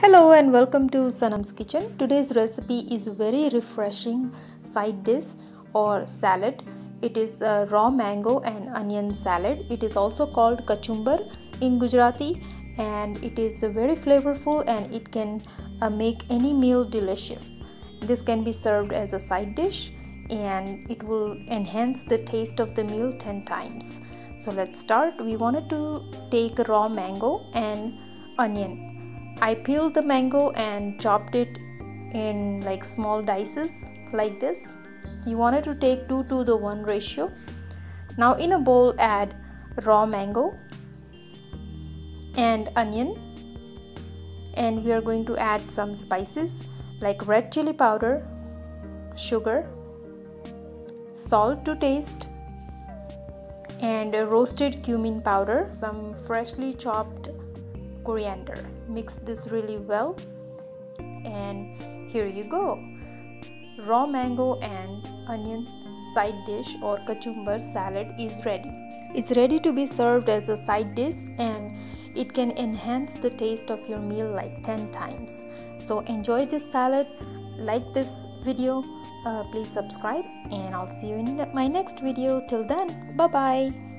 Hello and welcome to Sanam's kitchen. Today's recipe is a very refreshing side dish or salad. It is a raw mango and onion salad. It is also called Kachumber in Gujarati, and it is very flavorful and it can make any meal delicious. This can be served as a side dish and it will enhance the taste of the meal 10 times. So let's start. We wanted to take raw mango and onion. I peeled the mango and chopped it in like small dices like this. You wanted to take 2:1 ratio. Now in a bowl add raw mango and onion, and we are going to add some spices like red chili powder, sugar, salt to taste, and roasted cumin powder, some freshly chopped coriander. Mix this really well, and here you go. Raw mango and onion side dish or kachumber salad is ready. It's ready to be served as a side dish, and it can enhance the taste of your meal like 10 times. So enjoy this salad, like this video, please subscribe, and I'll see you in my next video. Till then, bye bye.